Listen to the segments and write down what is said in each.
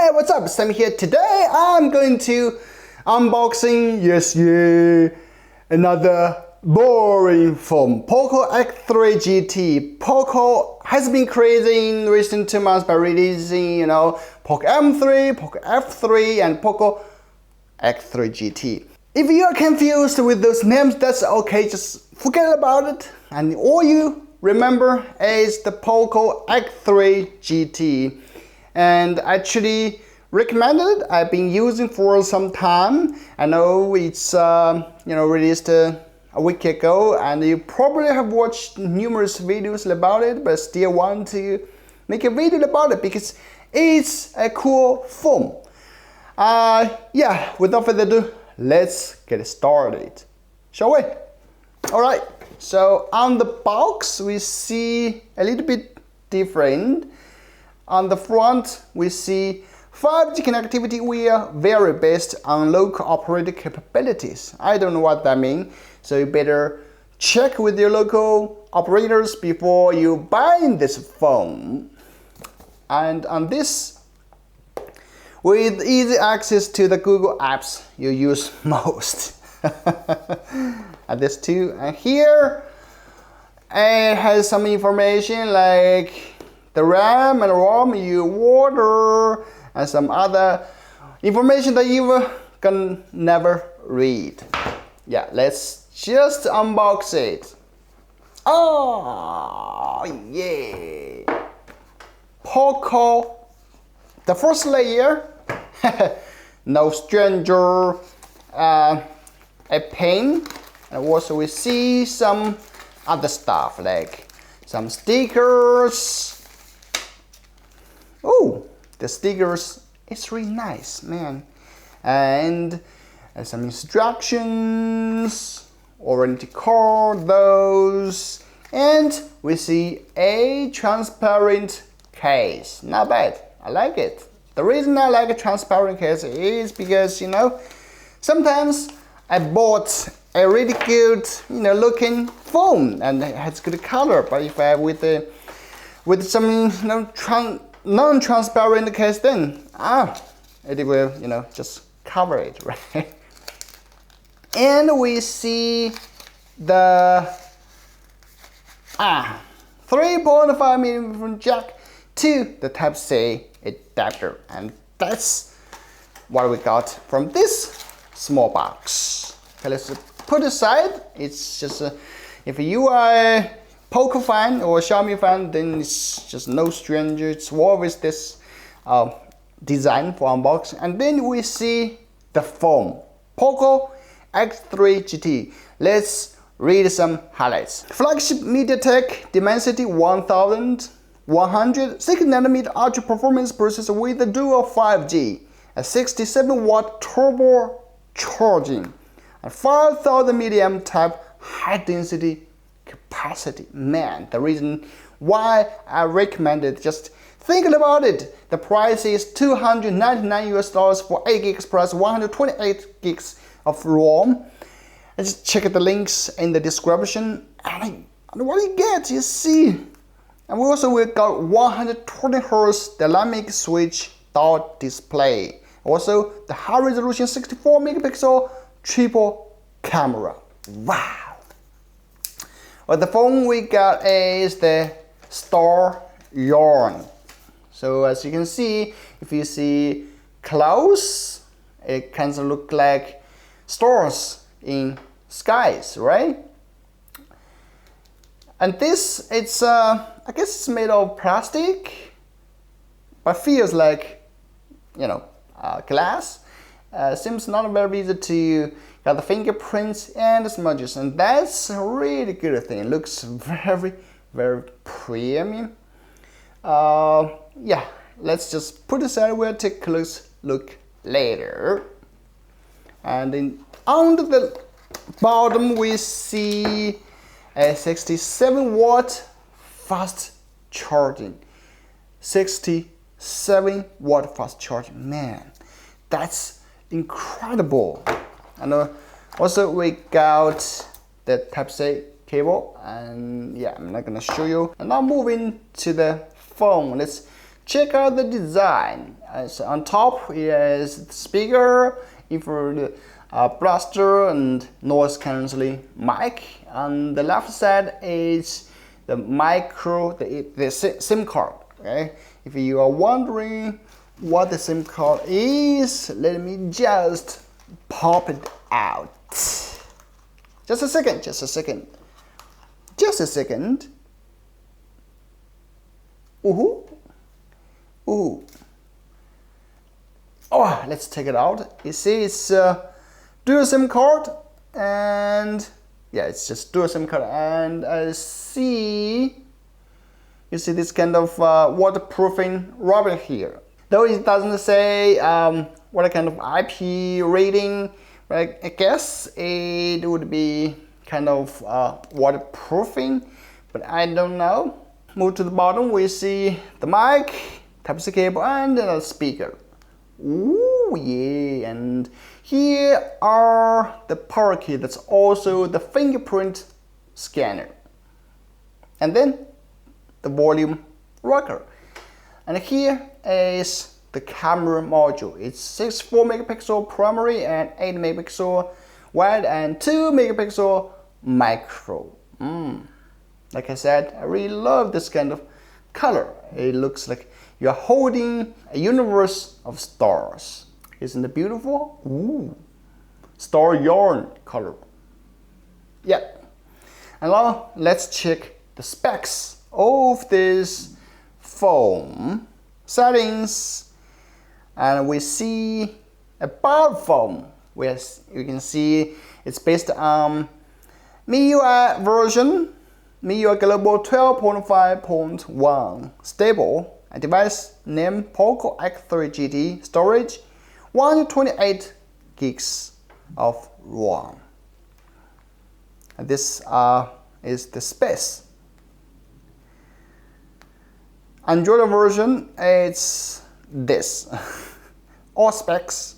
Hey, what's up? Sam here. Today I'm going to unboxing, another boring phone, Poco X3 GT. Poco has been crazy in recent 2 months by releasing, Poco M3, Poco F3, and Poco X3 GT. If you are confused with those names, that's okay. Just forget about it. And all you remember is the Poco X3 GT. And actually recommended. I've been using for some time. I know it's released a week ago, and you probably have watched numerous videos about it, but still want to make a video about it because it's a cool phone. Without further ado, let's get started, shall we? Alright, so on the box we see a little bit different. On the front, we see 5G connectivity. We are very based on local operator capabilities. I don't know what that means, so you better check with your local operators before you buy this phone. And on this, with easy access to the Google apps you use most. And this too. And here, it has some information like the RAM and ROM, your water, and some other information that you can never read. Yeah, let's just unbox it. Oh, yeah. Poco, the first layer, no stranger, a pen, and also we see some other stuff like some stickers. Oh, the stickers, it's really nice, man. And some instructions, warranty card, those. And we see a transparent case. Not bad, I like it. The reason I like a transparent case is because, sometimes I bought a really good, looking phone and it has good color. But if I with some, non-transparent case, then it will just cover it, right? And we see the 3.5mm jack to the Type-C adapter, and that's what we got from this small box. Okay, let's put aside. It's just if you are Poco fan or Xiaomi fan, then it's just no stranger. It's always this design for unboxing. And then we see the phone, Poco X3 GT. Let's read some highlights. Flagship MediaTek Dimensity 1100 6nm ultra performance processor with a dual 5G, a 67-watt turbo charging, and 5000 mAh type high density capacity. Man, the reason why I recommend it, just thinking about it, the price is $299 for 8 gigs plus 128 gigs of ROM. I just check the links in the description, and what you get, you see. And we got 120Hz dynamic switch dot display. Also, the high resolution 64 megapixel triple camera. Wow. Well, the phone we got is the Star Yarn. So as you can see, if you see close, it kind of look like stars in skies, right? And this, it's I guess it's made of plastic, but feels like glass. Seems not very easy to got the fingerprints and the smudges, and that's a really good thing. It looks very, very premium. Let's just put aside. We'll take a close look later. And then on the bottom we see a 67-watt fast charging. 67-watt fast charging. Man, that's incredible. And also we got the Type-C cable, and I'm not gonna show you. And now moving to the phone, let's check out the design. So on top is the speaker, infrared blaster, and noise cancelling mic. On the left side is the the SIM card. Okay, if you are wondering what the SIM card is, let me just pop it out. Just a second. Ooh. Oh, let's take it out. You see, it's dual SIM card, and yeah, it's just dual SIM card. And you see this kind of waterproofing rubber here. Though it doesn't say what kind of IP rating, but I guess it would be kind of waterproofing, but I don't know. Move to the bottom, we see the mic, Type-C cable, and a speaker. Ooh, yeah, and here are the power key. That's also the fingerprint scanner. And then the volume rocker. And here is the camera module. It's 64 megapixel primary and 8 megapixel wide and 2 megapixel macro. Like I said, I really love this kind of color. It looks like you're holding a universe of stars. Isn't it beautiful? Ooh, star yarn color. Yeah. And now let's check the specs of this phone. Settings, and we see about phone. Where you can see it's based on MIUI version. MIUI Global 12.5.1 stable, a device named Poco X3 GT, storage 128 gigs of RAM. And this is the specs. Android version, it's this. All specs.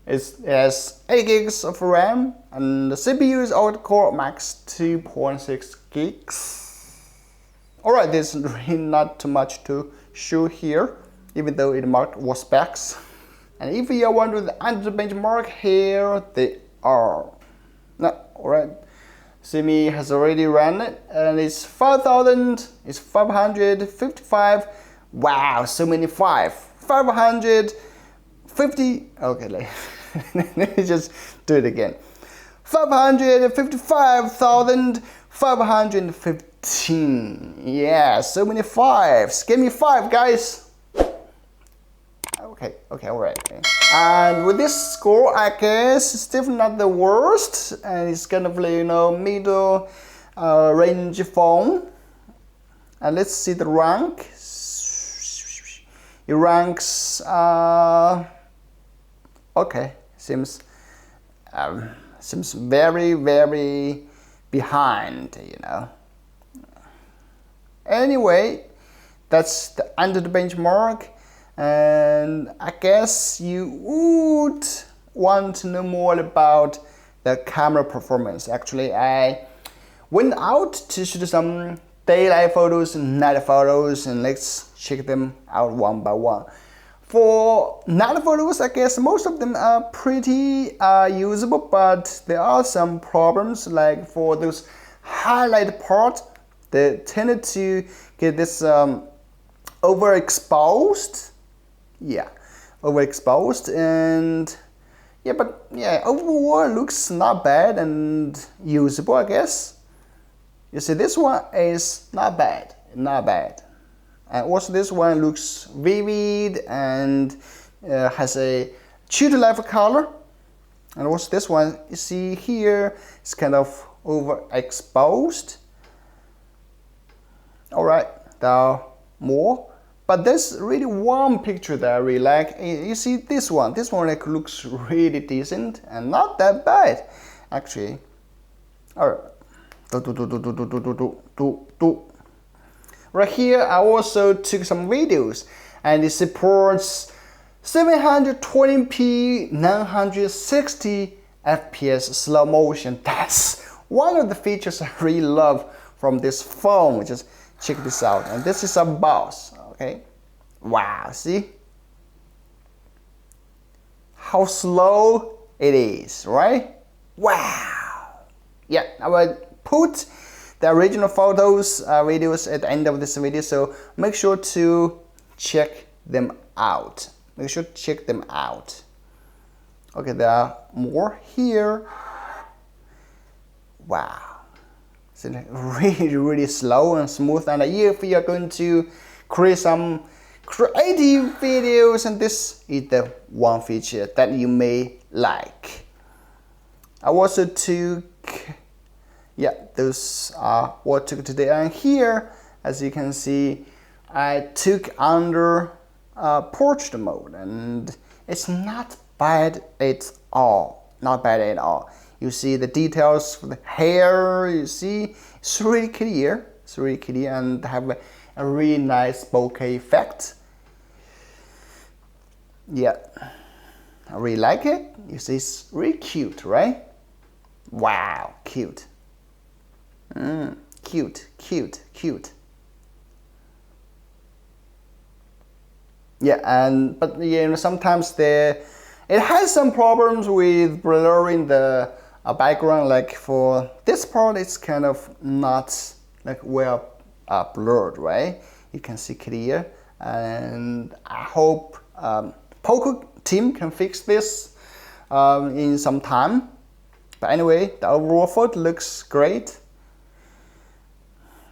It has 8 gigs of RAM, and the CPU is octa-core max 2.6 gigs. Alright, there's really not too much to show here, even though it marked what specs. And if you are wondering under the benchmark, here they are. No, alright. Simi has already run it, and it's 5,555. Wow, so many 550. Okay, let me just do it again. 555,515. Yeah, so many 5s. Give me 5, guys. Okay, alright. And with this score, I guess it's definitely not the worst, and it's kind of like, middle range phone. And let's see the rank. It ranks okay. Seems very behind, Anyway, that's the under the benchmark. And I guess you would want to know more about the camera performance. Actually, I went out to shoot some daylight photos and night photos, and let's check them out one by one. For night photos, I guess most of them are pretty usable, but there are some problems, like for those highlight parts, they tended to get this overexposed. Yeah, overexposed, and overall it looks not bad and usable, I guess. You see, this one is not bad. And also this one looks vivid and has a true to life color. And also this one, you see here, it's kind of overexposed. Alright, there are more. But there's really one picture that I really like. You see this one. This one looks really decent and not that bad, actually. Alright. Right here, I also took some videos, and it supports 720p 960 FPS slow motion. That's one of the features I really love from this phone. Just check this out. And this is a boss. Okay. Wow. See? how slow it is, right? Wow. Yeah, I will put the original photos, videos at the end of this video, so make sure to check them out. Make sure to check them out. Okay, there are more here. Wow. It's really slow and smooth, and if you are going to create some creative videos, and this is the one feature that you may like. I also took, yeah, those are what I took today. And here, as you can see, I took under portrait mode, and it's not bad at all. Not bad at all. You see the details for the hair. You see, it's really clear. It's really clear and have a really nice bokeh effect. Yeah, I really like it. You see, it's really cute, right? Wow, cute. Cute, cute, cute. Yeah, but you know, sometimes it has some problems with blurring the background. Like for this part, it's kind of not like well blurred, right? You can see clear, and I hope Poco team can fix this in some time. But anyway, the overall photo looks great.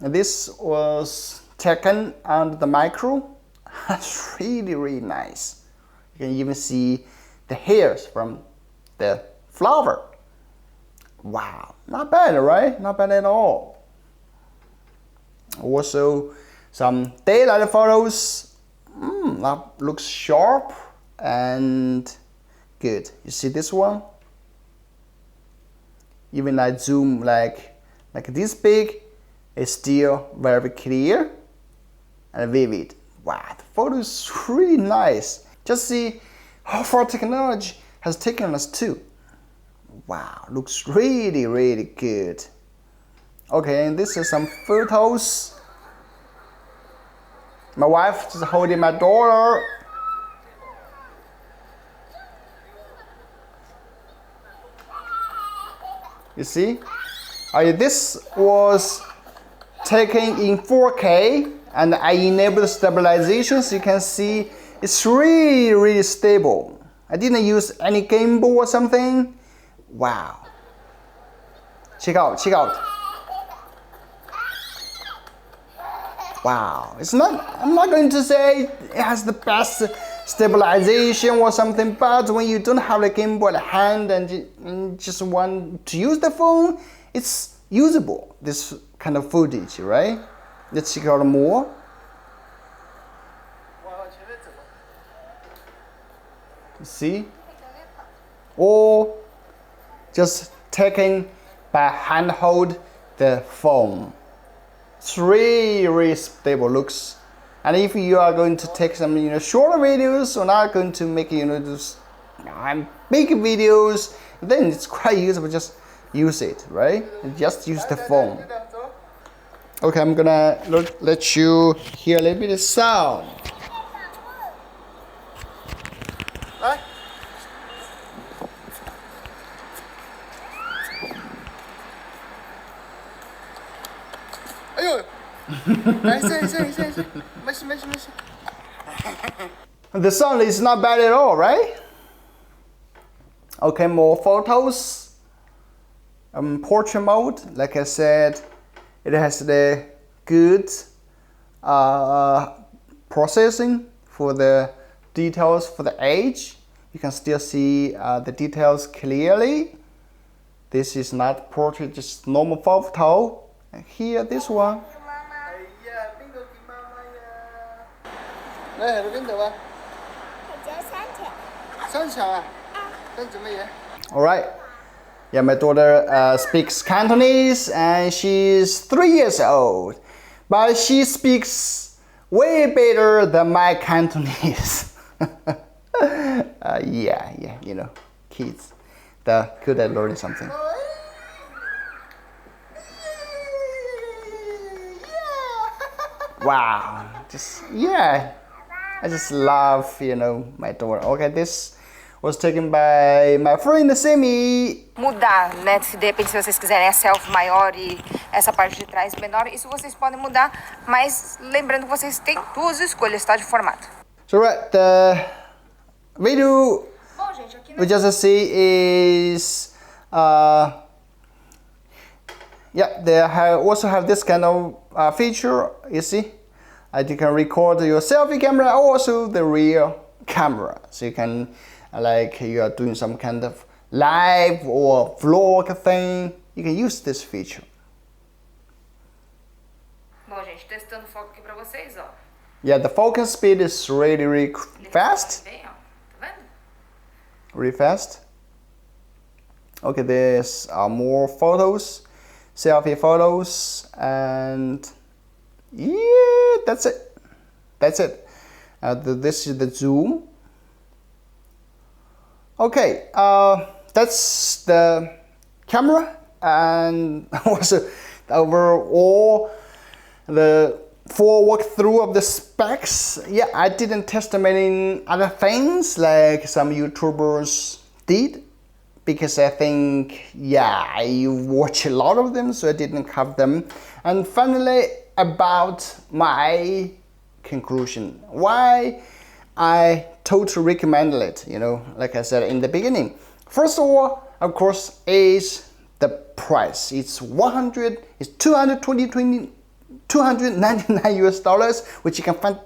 And this was taken under the micro. That's really nice. You can even see the hairs from the flower. Wow, not bad, right? Not bad at all. Also, some daylight photos. That looks sharp and good. You see this one? Even I zoom like this big, it's still very clear and vivid. Wow, the photo is really nice. Just see how far technology has taken us to. Wow, looks really good. Okay, and this is some photos. My wife is holding my daughter. You see? This was taken in 4K, and I enabled stabilization, so you can see it's really stable. I didn't use any gimbal or something. Wow. Check out. Wow. I'm not going to say it has the best stabilization or something, but when you don't have the gimbal at hand and you just want to use the phone, it's usable, this kind of footage, right? Let's check out more. See? Or just taking by hand hold the phone. It's really stable looks. And if you are going to take some shorter videos, or not going to make those big videos, then it's quite useful. Just use it, right? And just use the phone. Okay, I'm gonna let you hear a little bit of sound. Right? The sound is not bad at all, right? Okay, more photos. Portrait mode, like I said, it has the good processing for the details for the age. You can still see the details clearly. This is not portrait, just normal photo. And here, this one. Alright. Yeah, my daughter speaks Cantonese, and she's 3 years old. But she speaks way better than my Cantonese. Yeah, kids, they're good at learning something. Wow, I just love, my daughter. Okay, this was taken by my friend Semi. Mudar, né? Se de repente se vocês quiserem a selfie maior e essa parte de trás menor, isso vocês podem mudar, mas lembrando que vocês têm duas escolhas, tá? De formato. So right, the video Bom, gente, aqui we just see is yeah, they also have this kind of feature, you see. You can record your selfie camera, also the rear camera. So you can, like you are doing some kind of live or vlog thing, you can use this feature. Bom, gente, testando o foco aqui pra vocês, ó. Yeah, the focus speed is really fast. Bem, ó. Tá vendo? Really fast. Okay, there's more photos, selfie photos, and yeah, that's it. That's it. This is the zoom. Okay, that's the camera, and also overall the full walkthrough of the specs. Yeah, I didn't test many other things like some YouTubers did, because I think, yeah, I watch a lot of them, so I didn't cover them. And finally, about my conclusion, why I totally recommend it, you know, like I said in the beginning. First of all, of course, is the price. It's 299 US dollars, which you can find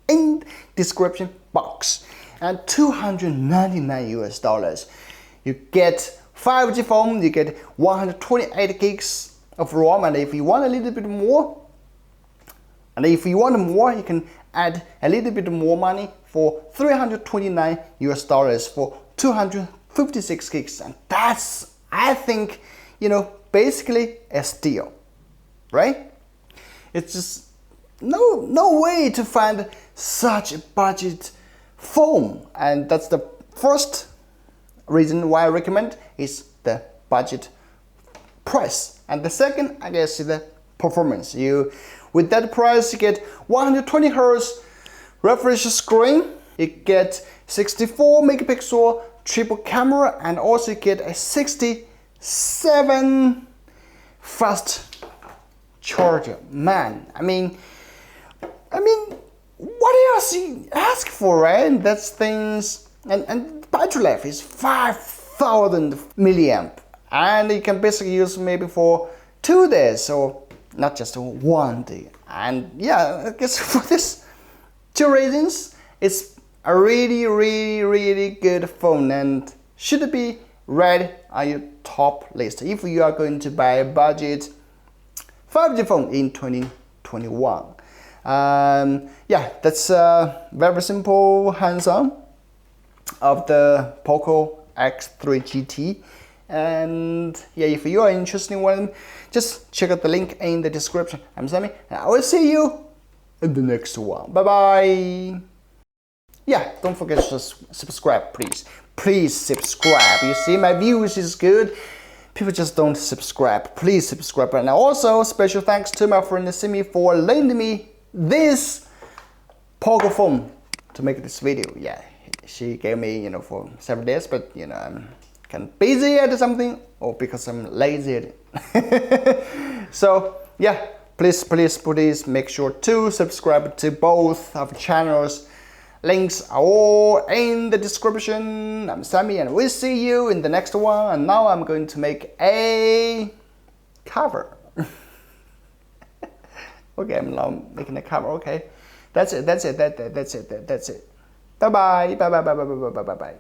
in description box. And 299 US dollars. You get 5G phone, you get 128 gigs of ROM, and if you want a little bit more, you can add a little bit more money for 329 US dollars for 256 gigs, and that's, I think, you know, basically a steal, right? It's just no way to find such a budget phone, and that's the first reason why I recommend is the budget price. And the second, I guess, is the performance. With that price, you get 120 Hz refresh screen, you get 64 megapixel triple camera, and also you get a 67 fast charger. Man, I mean, what else you ask for, right? That's things, and battery life is 5,000 milliamp, and you can basically use maybe for 2 days, or not just 1 day. And yeah, I guess for this 2 reasons, it's a really good phone and should be right on your top list if you are going to buy a budget 5G phone in 2021. Yeah, that's very simple hands-on of the Poco X3 GT. And yeah, if you are interested in one, just check out the link in the description. I'm Sammy, and I will see you in the next one. Bye bye. Yeah, don't forget to subscribe, please. Please subscribe. You see, my views is good. People just don't subscribe. Please subscribe. And also, special thanks to my friend Simi for lending me this Poco phone to make this video. Yeah, she gave me, you know, for several days, but you know, I'm kind of busy at something, or because I'm lazy. So yeah, please make sure to subscribe to both of the channels. Links are all in the description. I'm Sammy, and we'll see you in the next one. And now I'm going to make a cover. Okay, I'm now making a cover. Okay, that's it. Bye bye.